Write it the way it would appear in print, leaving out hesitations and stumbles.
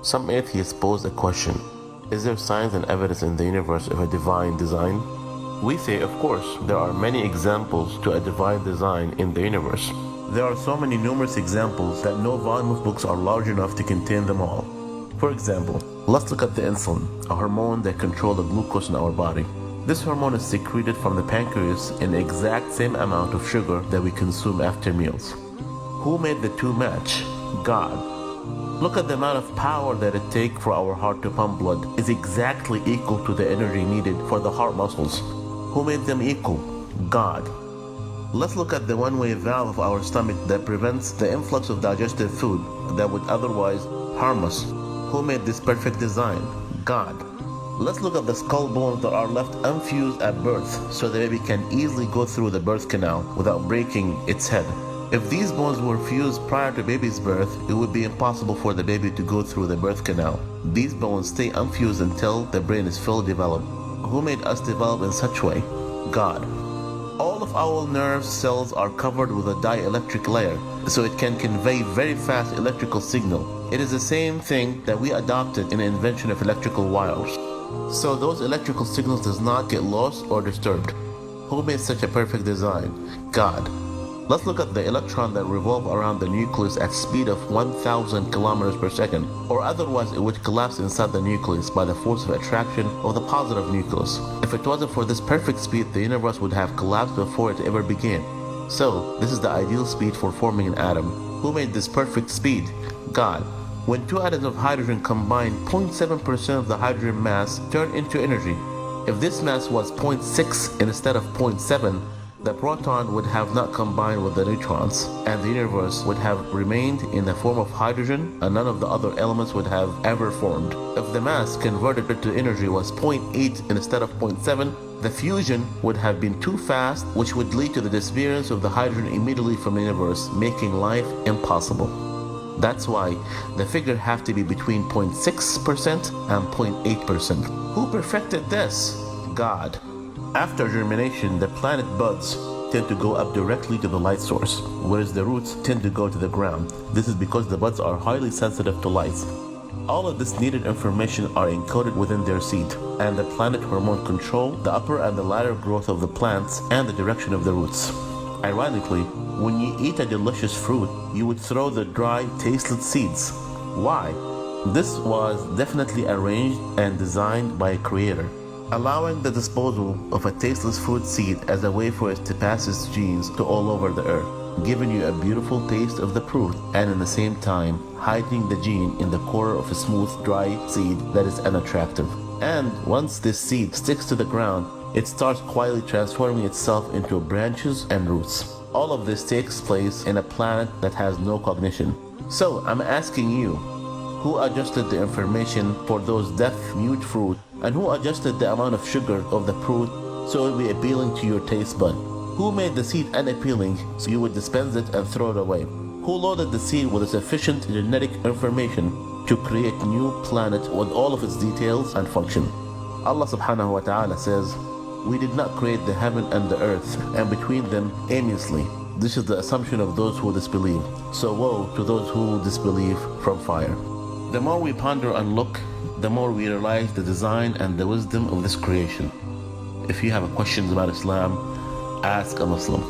Some atheists pose a question: is there signs and evidence in the universe of a divine design? We say, of course, there are many examples to a divine design in the universe. There are so many numerous examples that no volume of books are large enough to contain them all. For example, let's look at the insulin, a hormone that controls the glucose in our body. This hormone is secreted from the pancreas in the exact same amount of sugar that we consume after meals. Who made the two match? God. Look at the amount of power that it takes for our heart to pump blood is exactly equal to the energy needed for the heart muscles. Who made them equal? God. Let's look at the one-way valve of our stomach that prevents the influx of digestive food that would otherwise harm us. Who made this perfect design? God. Let's look at the skull bones that are left unfused at birth so the baby can easily go through the birth canal without breaking its head. If these bones were fused prior to baby's birth, it would be impossible for the baby to go through the birth canal. These bones stay unfused until the brain is fully developed. Who made us develop in such way? God. All of our nerve cells are covered with a dielectric layer, so it can convey very fast electrical signal. It is the same thing that we adopted in the invention of electrical wires. So those electrical signals does not get lost or disturbed. Who made such a perfect design? God. Let's look at the electron that revolve around the nucleus at speed of 1,000 kilometers per second, or otherwise it would collapse inside the nucleus by the force of attraction of the positive nucleus. If it wasn't for this perfect speed, the universe would have collapsed before it ever began. So, this is the ideal speed for forming an atom. Who made this perfect speed? God. When two atoms of hydrogen combine, 0.7% of the hydrogen mass turn into energy. If this mass was 0.6 instead of 0.7, the proton would have not combined with the neutrons, and the universe would have remained in the form of hydrogen, and none of the other elements would have ever formed. If the mass converted to energy was 0.8 instead of 0.7, the fusion would have been too fast, which would lead to the disappearance of the hydrogen immediately from the universe, making life impossible. That's why the figure have to be between 0.6% and 0.8%. Who perfected this? God. After germination, the plant buds tend to go up directly to the light source, whereas the roots tend to go to the ground. This is because the buds are highly sensitive to light. All of this needed information are encoded within their seed, and the planet hormone control the upper and the lateral growth of the plants and the direction of the roots. Ironically, when you eat a delicious fruit, you would throw the dry, tasteless seeds. Why? This was definitely arranged and designed by a creator, allowing the disposal of a tasteless fruit seed as a way for it to pass its genes to all over the earth, giving you a beautiful taste of the fruit and at the same time hiding the gene in the core of a smooth, dry seed that is unattractive. And once this seed sticks to the ground, it starts quietly transforming itself into branches and roots. All of this takes place in a planet that has no cognition. So I'm asking you, who adjusted the information for those deaf-mute fruit, and who adjusted the amount of sugar of the fruit so it would be appealing to your taste bud? Who made the seed unappealing so you would dispense it and throw it away? Who loaded the seed with sufficient genetic information to create a new planet with all of its details and function? Allah subhanahu wa ta'ala says, "We did not create the heaven and the earth, and between them aimlessly." This is the assumption of those who disbelieve. So woe to those who disbelieve from fire. The more we ponder and look, the more we realize the design and the wisdom of this creation. If you have questions about Islam, ask a Muslim.